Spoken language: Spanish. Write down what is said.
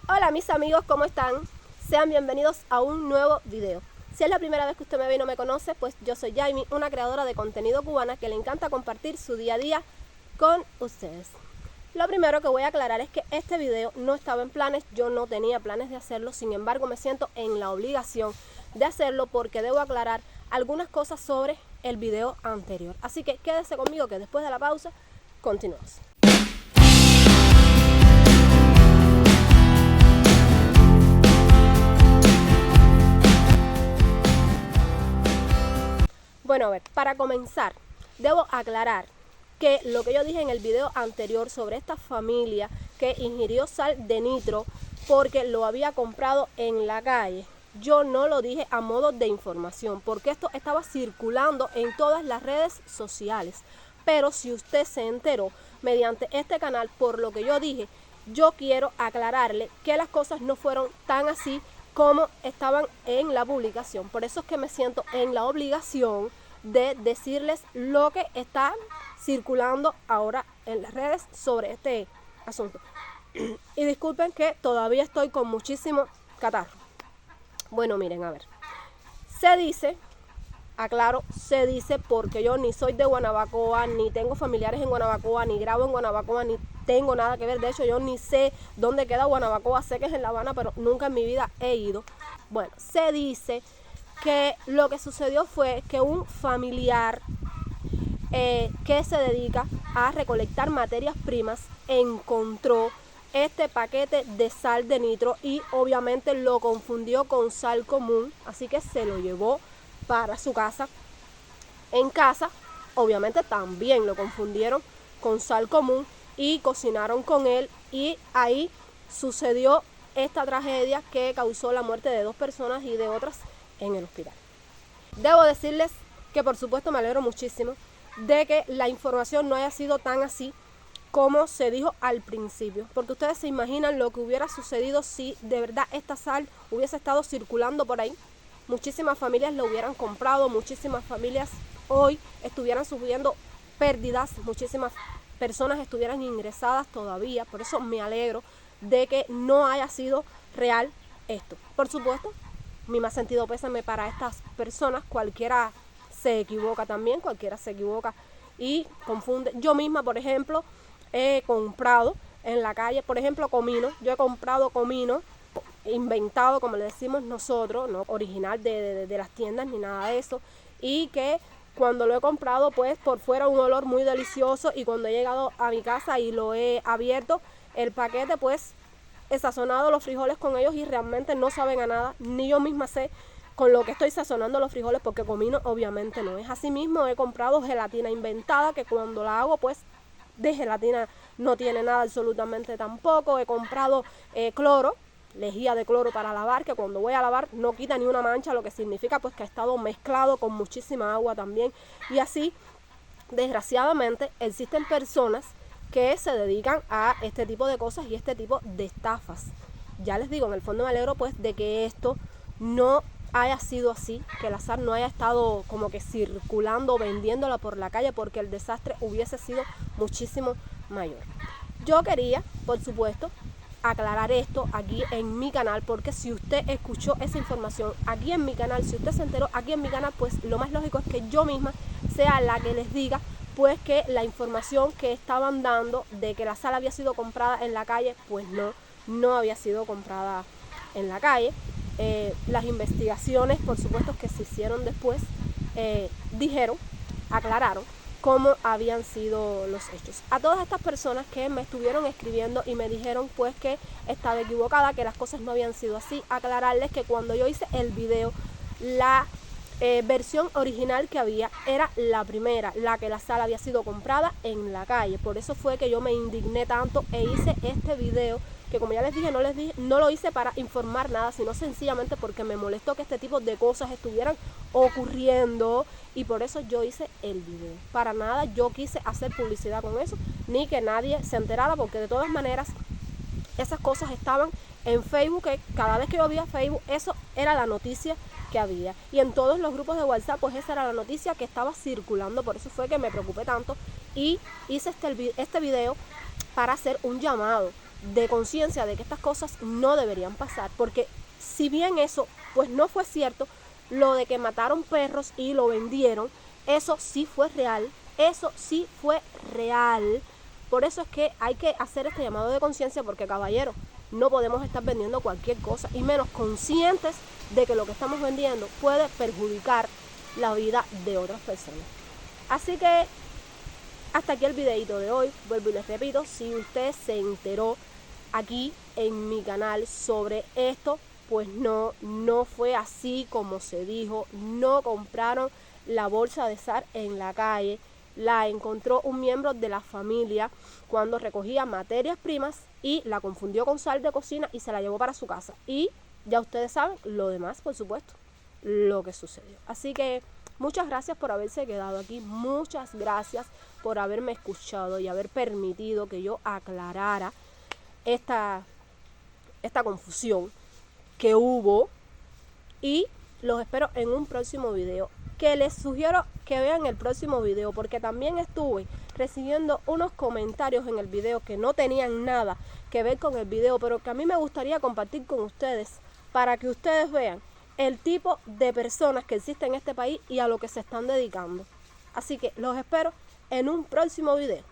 Hola mis amigos, ¿cómo están? Sean bienvenidos a un nuevo video. Si es la primera vez que usted me ve y no me conoce, pues yo soy Jaime, una creadora de contenido cubana que le encanta compartir su día a día con ustedes. Lo primero que voy a aclarar es que este video no estaba en planes, yo no tenía planes de hacerlo, sin embargo me siento en la obligación de hacerlo porque debo aclarar algunas cosas sobre el video anterior. Así que quédese conmigo que después de la pausa continuamos. Bueno, a ver, para comenzar, debo aclarar que lo que yo dije en el video anterior sobre esta familia que ingirió sal de nitro porque lo había comprado en la calle, yo no lo dije a modo de información, porque esto estaba circulando en todas las redes sociales. Pero si usted se enteró mediante este canal por lo que yo dije, yo quiero aclararle que las cosas no fueron tan así como estaban en la publicación. Por eso es que me siento en la obligación de decirles lo que está circulando ahora en las redes sobre este asunto. Y disculpen que todavía estoy con muchísimo catarro. Bueno, miren, a ver. Se dice, aclaro, se dice porque yo ni soy de Guanabacoa, ni tengo familiares en Guanabacoa, ni grabo en Guanabacoa, ni tengo nada que ver. De hecho, yo ni sé dónde queda Guanabacoa, sé que es en La Habana, pero nunca en mi vida he ido. Bueno, se dice que lo que sucedió fue que un familiar que se dedica a recolectar materias primas encontró este paquete de sal de nitro y obviamente lo confundió con sal común, así que se lo llevó para su casa. En casa obviamente también lo confundieron con sal común y cocinaron con él, y ahí sucedió esta tragedia que causó la muerte de 2 personas y de otras en el hospital. Debo decirles que por supuesto me alegro muchísimo de que la información no haya sido tan así como se dijo al principio, porque ustedes se imaginan lo que hubiera sucedido si de verdad esta sal hubiese estado circulando por ahí. Muchísimas familias lo hubieran comprado, muchísimas familias hoy estuvieran sufriendo pérdidas, muchísimas personas estuvieran ingresadas todavía. Por eso me alegro de que no haya sido real esto. Por supuesto, mi más sentido pésame para estas personas. Cualquiera se equivoca también, cualquiera se equivoca y confunde. Yo misma, por ejemplo, he comprado en la calle, por ejemplo, comino. Yo he comprado comino inventado, como le decimos nosotros, no original de las tiendas ni nada de eso, y que cuando lo he comprado, pues por fuera un olor muy delicioso, y cuando he llegado a mi casa y lo he abierto, el paquete, pues he sazonado los frijoles con ellos y realmente no saben a nada, ni yo misma sé con lo que estoy sazonando los frijoles, porque comino obviamente no es. Asimismo he comprado gelatina inventada, que cuando la hago, pues de gelatina no tiene nada absolutamente tampoco. He comprado cloro, lejía de cloro para lavar, que cuando voy a lavar no quita ni una mancha, lo que significa pues que ha estado mezclado con muchísima agua también. Y así, desgraciadamente, existen personas que se dedican a este tipo de cosas y este tipo de estafas. Ya les digo, en el fondo me alegro pues de que esto no haya sido así, que la sal no haya estado como que circulando, vendiéndola por la calle, porque el desastre hubiese sido muchísimo mayor. Yo quería, por supuesto, aclarar esto aquí en mi canal, porque si usted escuchó esa información aquí en mi canal, si usted se enteró aquí en mi canal, pues lo más lógico es que yo misma sea la que les diga pues que la información que estaban dando de que la sal había sido comprada en la calle, pues no había sido comprada en la calle. Las investigaciones, por supuesto, que se hicieron después, dijeron, aclararon cómo habían sido los hechos. A todas estas personas que me estuvieron escribiendo y me dijeron pues que estaba equivocada, que las cosas no habían sido así, aclararles que cuando yo hice el video, la versión original que había era la primera, la que la sal había sido comprada en la calle. Por eso fue que yo me indigné tanto e hice este video, que como ya les dije, no lo hice para informar nada, sino sencillamente porque me molestó que este tipo de cosas estuvieran ocurriendo, y por eso yo hice el video. Para nada yo quise hacer publicidad con eso, ni que nadie se enterara, porque de todas maneras esas cosas estaban en Facebook, que cada vez que yo veía Facebook, eso era la noticia que había, y en todos los grupos de WhatsApp pues esa era la noticia que estaba circulando. Por eso fue que me preocupé tanto y hice este video para hacer un llamado de conciencia de que estas cosas no deberían pasar, porque si bien eso pues no fue cierto, lo de que mataron perros y lo vendieron, eso sí fue real, eso sí fue real. Por eso es que hay que hacer este llamado de conciencia, porque caballero, no podemos estar vendiendo cualquier cosa, y menos conscientes de que lo que estamos vendiendo puede perjudicar la vida de otras personas. Así que hasta aquí el videito de hoy. Vuelvo y les repito, si usted se enteró aquí en mi canal sobre esto, pues no fue así como se dijo. No compraron la bolsa de sal en la calle, la encontró un miembro de la familia cuando recogía materias primas y la confundió con sal de cocina y se la llevó para su casa. Y ya ustedes saben lo demás, por supuesto, lo que sucedió. Así que muchas gracias por haberse quedado aquí, muchas gracias por haberme escuchado y haber permitido que yo aclarara esta confusión que hubo, y los espero en un próximo video, que les sugiero que vean el próximo video, porque también estuve recibiendo unos comentarios en el video que no tenían nada que ver con el video, pero que a mí me gustaría compartir con ustedes para que ustedes vean el tipo de personas que existen en este país y a lo que se están dedicando. Así que los espero en un próximo video.